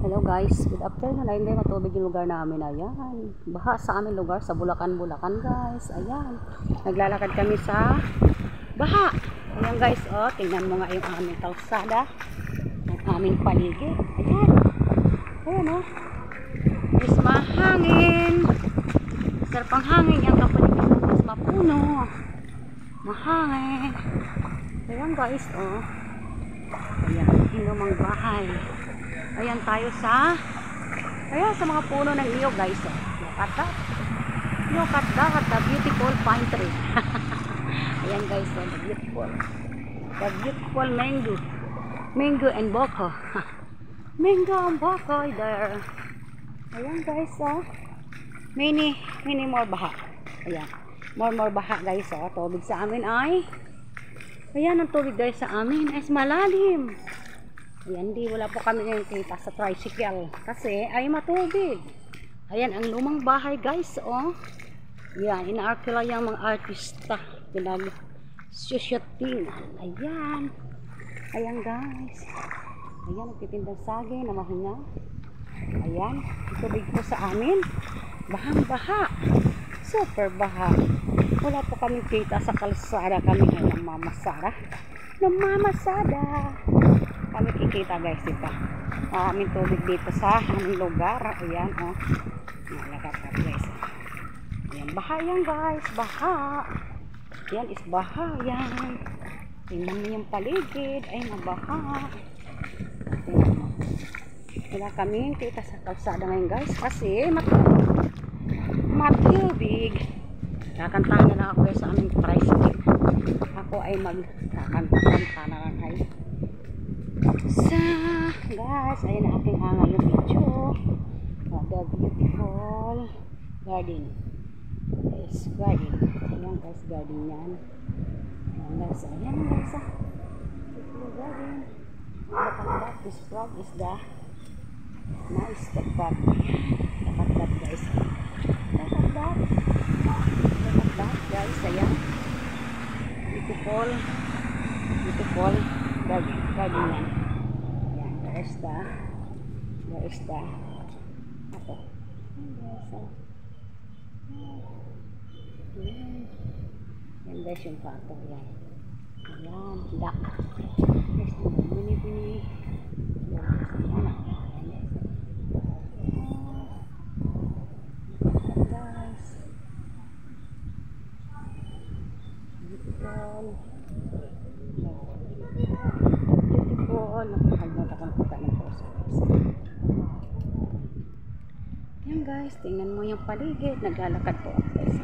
Hello guys, good afternoon. Ayun guys, matubig yung lugar namin. Ayan, baha sa aming lugar, sa Bulacan guys. Ayan, naglalakad kami sa baha. Ayan guys, oh, tingnan mo nga yung aming kalsada, ang aming paligid. Ayan, ayan oh, is mahangin. Sarapang hangin yung kapaligid ng mas mapuno. Mahangin. Ayan guys, oh. Ayan, inumang bahay. Ayan tayo sa mga puno ng niyog guys. Look at that, the beautiful pine tree. Ayan guys, the beautiful mango and boko. Mango and boko there. Ayan guys, many more baha. Ayan, more baha guys. Tubig sa amin ay, ayan ang tubig guys sa amin is malalim. Ayan, wala po kami ngayon kita sa tricycle kasi ay matubig. Ayan ang lumang bahay guys, oh. Ayan, inaarkila yung mga artista pinag-shooting. Ayan, ayan guys. Ayan, nagtitindang saging na mahinga. Ayan, tubig po sa amin, bahang baha, super baha. Wala po kami kita sa kalsada, kami ay namamasada kami kikita guys, diba? Aming tubig dito sa aming lugar. Ayan, oh. Nalagatan guys. Ayan, baha yan guys, baha. Yan is baha, yan. Tingnan mo yung paligid, ay mabaha. Wala kami kita sa kalsada ngayon guys, kasi matubig. Kakantahan na lang ako guys sa aming tricycle. Ako ay magkakanta na lang ay guys, ayan ang aking ngayong video. The beautiful garden. Yes, garden. Ayan guys, garden yan. Ayan guys, beautiful garden. Look at that, this frog is the nice frog. Look at that guys. Look at that guys, ayan. Beautiful garden yan. Ayan, there is the ito. Ayan guys yung pato. Ayan, duck. There's the mini. Guys, beautiful. Nakakalimutan ko ng puta ng puso. Yan guys, tingnan mo yung paligid. Naglalakad po ako guys.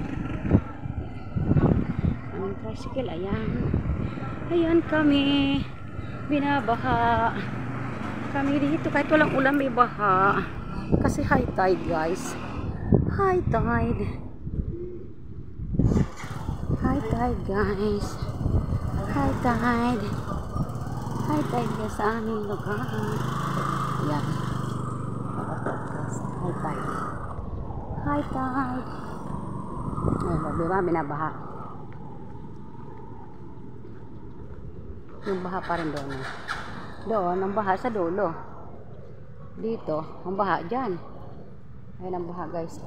Ang tricycle, ayan kami, binabaha kami dito kahit walang ulam, may baha kasi high tide guys. High tide guys. High tide guys sa aming lugar. Ayan, high tide. Ayun, diba, binabaha. Yung baha pa rin doon ang baha sa dulo. Dito ang baha dyan. Ayun ang baha guys.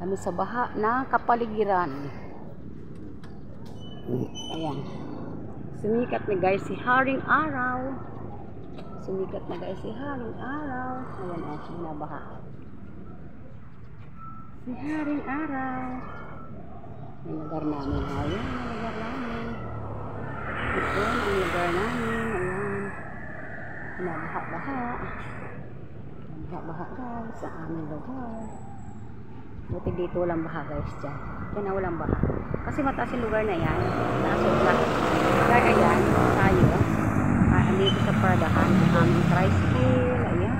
Kami sa baha na kapaligiran. Ayan, sumikat na guys si Haring Araw. Ayan o, sinabaha si Haring Araw. Yung lugar namin. Ayan ang lugar namin. Ito ang lugar namin. Ayan, nabaha guys sa aming lugar. Buti dito walang baha guys dyan. Kaya na walang baha kasi mataas yung lugar na yan. Nasobra. Kaya ayan, tayo andito sa paradahan ng aming tricycle. Ayan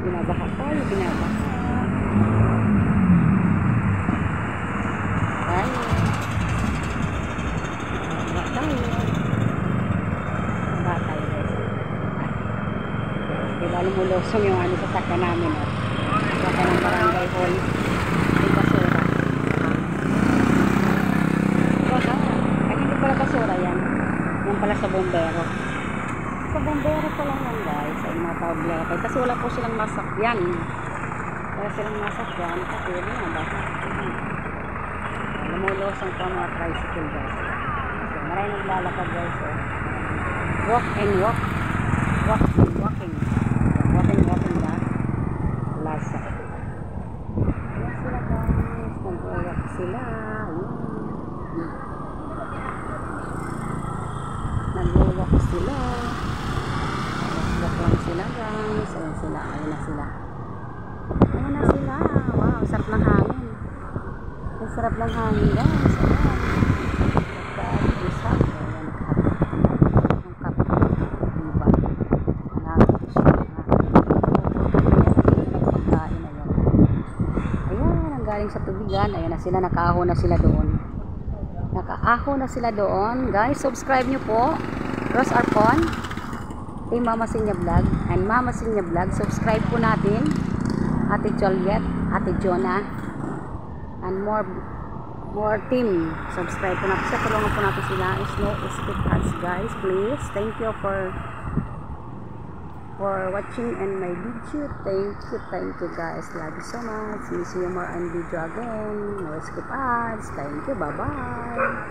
binabaha tayo. Diba lumulusong yung sa saka namin, saka ng barangay hall. May basura. Ay, hindi pala basura yan. pala sa bombero. Sa bombero pa lang yan guys, ay mga tawag kasi wala po silang masakyan. Wala silang masakyan kasi yun nga baka lumulosong pa mga tricycle guys. So, maraming naglalakad guys. So, walk and walk. Walking na plaza. Ayan sila guys, nag-walk sila. Nag-walk sila. Walk lang sila guys. Ayan sila, ayun na sila. Wow, sarap ng hangin. Ang sarap ng hangin guys. Galing sa tubigan, ayan na sila, nakaaho na sila doon guys. Subscribe nyo po Rose Arpon, Team Mama Sinya Vlog and Mama Sinya Vlog. Subscribe po natin Ate Joliet, Ate Jonah and more team. Subscribe po natin sila, tulungan po natin sila. Snow Escape Cats guys, please. Thank you for watching and my video. Thank you guys, love you so much. See you more on video again. No skip ads. Thank you, bye bye.